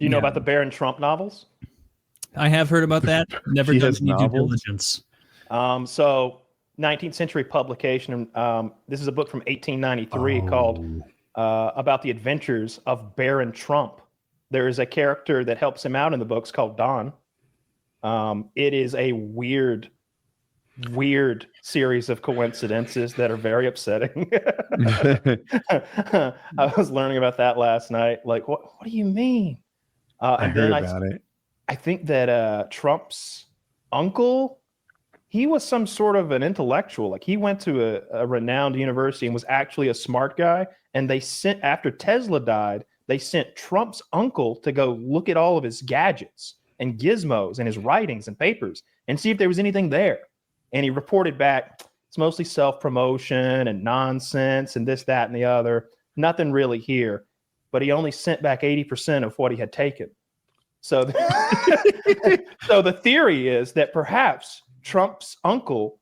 Do you know about the Barron Trump novels? I have heard about that. Never done any due novels? diligence. So 19th century publication. This is a book from 1893 called About the Adventures of Baron Trump. There is a character that helps him out in the books called Don. It is a weird series of coincidences that are very upsetting. I was learning about that last night. Like, what do you mean? I heard about it. I think that Trump's uncle, he was some sort of an intellectual. Like, he went to a renowned university and was actually a smart guy. And they sent, after Tesla died, they sent Trump's uncle to go look at all of his gadgets and gizmos and his writings and papers and see if there was anything there. And he reported back, it's mostly self-promotion and nonsense and this, that, and the other. Nothing really here. But he only sent back 80% of what he had taken. So, so the theory is that perhaps Trump's uncle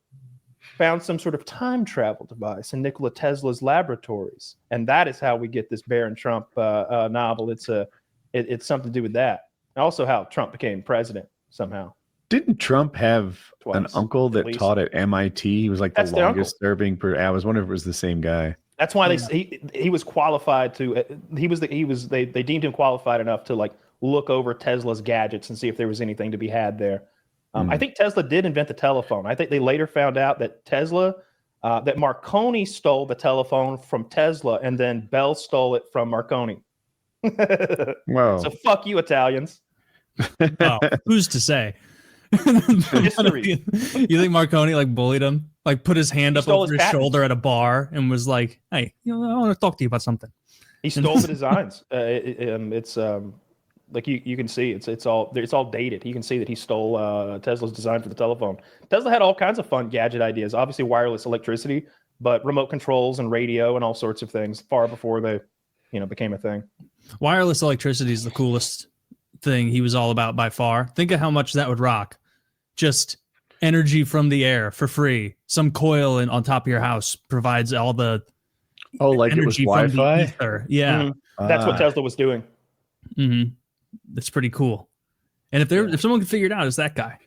found some sort of time travel device in Nikola Tesla's laboratories. And that is how we get this Baron Trump novel. It's something to do with that. And also how Trump became president somehow. Didn't Trump have an uncle that taught at MIT? He was like the longest serving. I was wondering if it was the same guy. That's why he was qualified to. They deemed him qualified enough to like look over Tesla's gadgets and see if there was anything to be had there. I think Tesla did invent the telephone. I think they later found out that that Marconi stole the telephone from Tesla, and then Bell stole it from Marconi. Wow! So fuck you, Italians. Oh, who's to say? History. You think Marconi like bullied him, like put his hand up over his shoulder at a bar and was like, "Hey, I want to talk to you about something." He stole the designs. It's like you can see it's all dated. You can see that he stole Tesla's design for the telephone. Tesla had all kinds of fun gadget ideas. Obviously, wireless electricity, but remote controls and radio and all sorts of things far before they, became a thing. Wireless electricity is the coolest thing he was all about by far. Think of how much that would rock. Just energy from the air for free. Some coil on top of your house provides all the like it was Wi-Fi? Yeah. Mm-hmm. That's what Tesla was doing. Mm-hmm. That's pretty cool. And if someone can figure it out, it's that guy.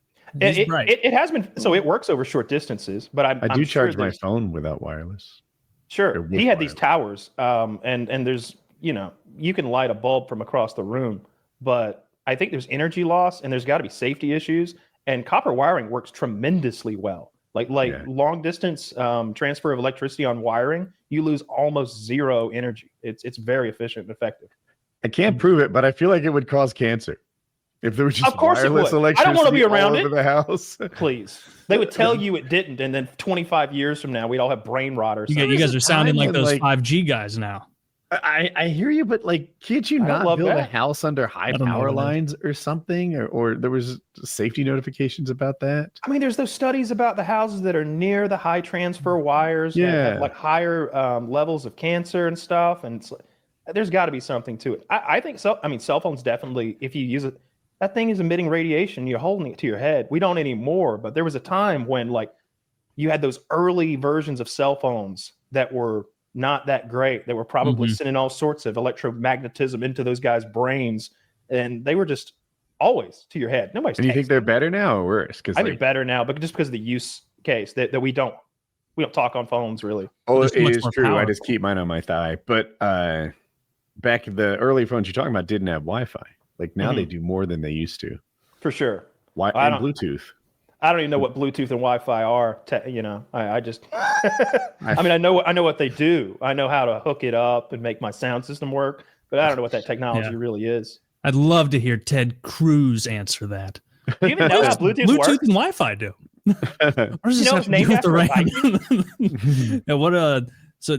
It has been, so it works over short distances, but I do charge my phone without wireless. Sure. He had these towers, and there's, you can light a bulb from across the room, but I think there's energy loss and there's got to be safety issues, and copper wiring works tremendously well. Like long distance transfer of electricity on wiring, you lose almost zero energy. It's very efficient and effective. I can't prove it, but I feel like it would cause cancer if there was just wireless electricity. I don't want to be around all over the house. Please, they would tell you it didn't, and then 25 years from now, we'd all have brain rot or something. You guys are sounding like those 5G guys now. I hear you, but can't you not build a house under high power lines or something? Or there was safety notifications about that? I mean, there's those studies about the houses that are near the high transfer wires, like higher levels of cancer and stuff. And there's got to be something to it. I think so. I mean, cell phones definitely, if you use it, that thing is emitting radiation. You're holding it to your head. We don't anymore, but there was a time when you had those early versions of cell phones that were not that great. They were probably sending all sorts of electromagnetism into those guys' brains, and they were just always to your head. Nobody's. And you think they're better now or worse? I think better now, but just because of the use case that we don't talk on phones really. Oh, it is true. Powerful. I just keep mine on my thigh. But back the early phones you're talking about didn't have Wi-Fi. Like now they do more than they used to. For sure. And Bluetooth. I don't even know what Bluetooth and Wi-Fi are. I just, I mean, I know what they do. I know how to hook it up and make my sound system work, but I don't know what that technology really is. I'd love to hear Ted Cruz answer that. Do you even know how Bluetooth works? Bluetooth and Wi-Fi do. What does this have to do with the RAM? So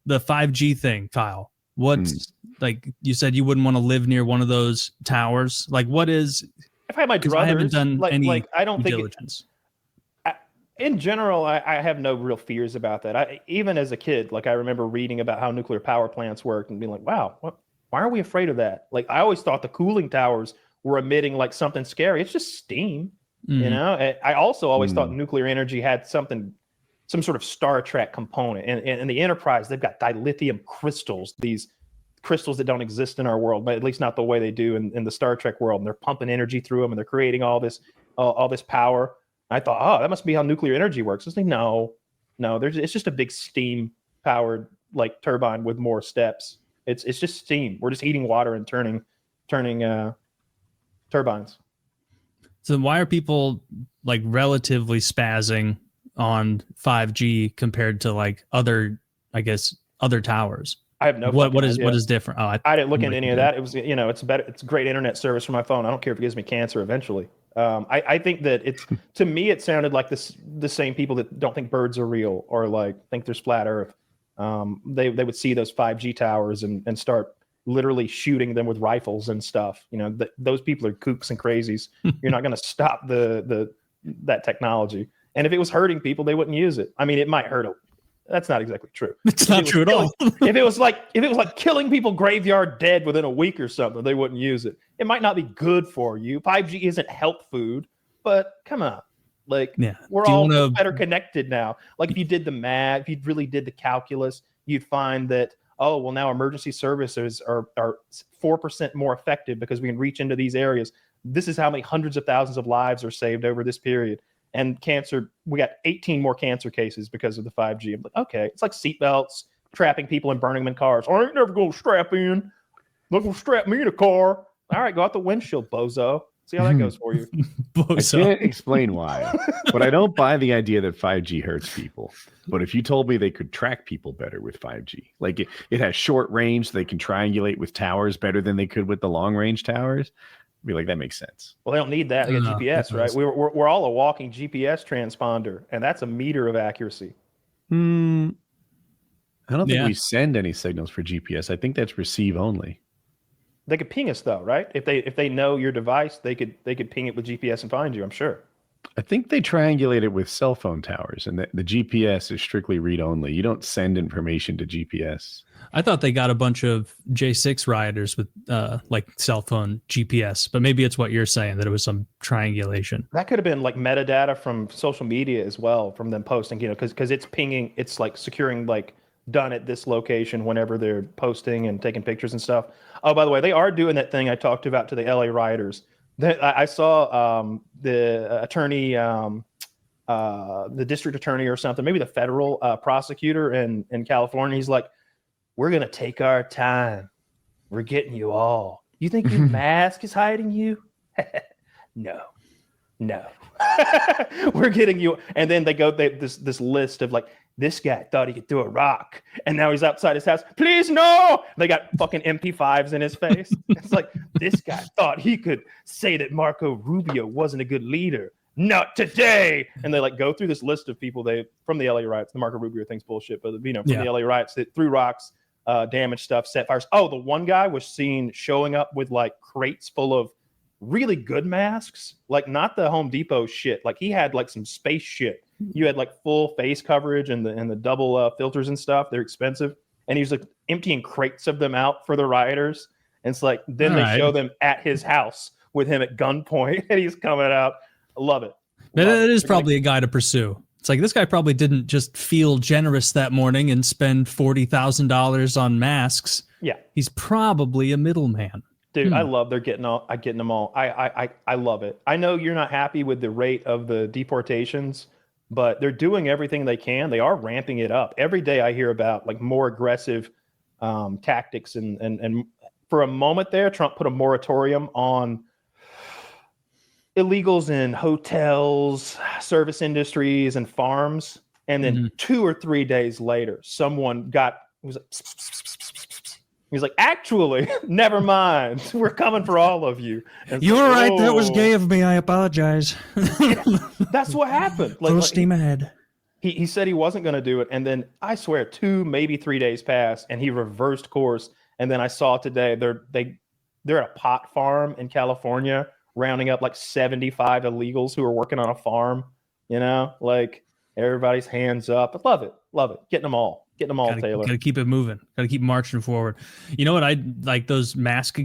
the 5G thing, Kyle, what's like you said you wouldn't want to live near one of those towers. Like what is... If I had my druthers, I haven't done any I don't think diligence. In general, I have no real fears about that. Even as a kid, I remember reading about how nuclear power plants worked and being like, wow, why are we afraid of that? I always thought the cooling towers were emitting something scary. It's just steam, I also always thought nuclear energy had some sort of Star Trek component. And the Enterprise, they've got dilithium crystals, these crystals that don't exist in our world, but at least not the way they do in the Star Trek world. And they're pumping energy through them, and they're creating all this power. I thought, oh, that must be how nuclear energy works. It's like, no, it's just a big steam powered like turbine with more steps. It's just steam. We're just heating water and turning turbines. So why are people like relatively spazzing on 5G compared to like other towers? I have no what is different. I didn't look into any of that. It was, it's better. It's a great internet service for my phone. I don't care if it gives me cancer eventually. I think that to me, it sounded like the same people that don't think birds are real or like think there's flat Earth. They would see those 5G towers and start literally shooting them with rifles and stuff. Those people are kooks and crazies. You're not going to stop that technology. And if it was hurting people, they wouldn't use it. I mean, it might hurt. That's not exactly true. It's not true at all. if it was like killing people graveyard dead within a week or something, they wouldn't use it. It might not be good for you. 5G isn't health food, but come on. Like, we're all better connected now. Like, if you did the math, if you really did the calculus, you'd find that, oh, well, now emergency services are 4% more effective because we can reach into these areas. This is how many hundreds of thousands of lives are saved over this period. And cancer, we got 18 more cancer cases because of the 5G. I'm like, okay, it's like seatbelts, trapping people and burning them in cars. I ain't never going to strap in. They're going to strap me in a car. All right, go out the windshield, bozo. See how that goes for you. Bozo. I can't explain why, but I don't buy the idea that 5G hurts people. But if you told me they could track people better with 5G, like it has short range, they can triangulate with towers better than they could with the long range towers, I'd be like, that makes sense. Well, they don't need that. They got GPS, right? We're all a walking GPS transponder, and that's a meter of accuracy. I don't think we send any signals for GPS. I think that's receive only. They could ping us though, right? If they know your device, they could ping it with GPS and find you, I'm sure. I think they triangulate it with cell phone towers, and the GPS is strictly read only. You don't send information to GPS. I thought they got a bunch of J6 rioters with like cell phone GPS, but maybe it's what you're saying, that it was some triangulation. That could have been like metadata from social media as well, from them posting, because it's pinging, it's like securing, like done at this location whenever they're posting and taking pictures and stuff. Oh, by the way, they are doing that thing I talked about to the LA rioters. I saw the attorney, the district attorney or something, maybe the federal prosecutor in California. He's like, we're going to take our time. We're getting you all. You think your mask is hiding you? No. We're getting you. And then they go this list of like, this guy thought he could throw a rock, and now he's outside his house. Please, no! They got fucking MP5s in his face. It's like, this guy thought he could say that Marco Rubio wasn't a good leader. Not today! And they like go through this list of people from the LA riots. The Marco Rubio thing's bullshit, but from the LA riots that threw rocks, damaged stuff, set fires. Oh, the one guy was seen showing up with like crates full of really good masks, like not the Home Depot shit. Like he had like some space shit. You had like full face coverage and the double filters and stuff. They're expensive. And he was like emptying crates of them out for the rioters. And it's like, then they show them at his house with him at gunpoint and he's coming out. I love it. That is probably a guy to pursue. It's like, this guy probably didn't just feel generous that morning and spend $40,000 on masks. Yeah. He's probably a middleman. Dude, I love getting them all. I love it. I know you're not happy with the rate of the deportations, but they're doing everything they can. They are ramping it up. Every day I hear about like more aggressive tactics. And for a moment there, Trump put a moratorium on illegals in hotels, service industries, and farms. And then 2 or 3 days later, someone he's like, actually, never mind. We're coming for all of you. And you're right. That was gay of me. I apologize. That's what happened. Full steam ahead. He said he wasn't going to do it. And then I swear 2, maybe 3 days passed and he reversed course. And then I saw today they're at a pot farm in California, rounding up like 75 illegals who are working on a farm, like everybody's hands up. I love it. Getting them all, Taylor. Gotta keep it moving. Gotta keep marching forward. You know what? I like those mask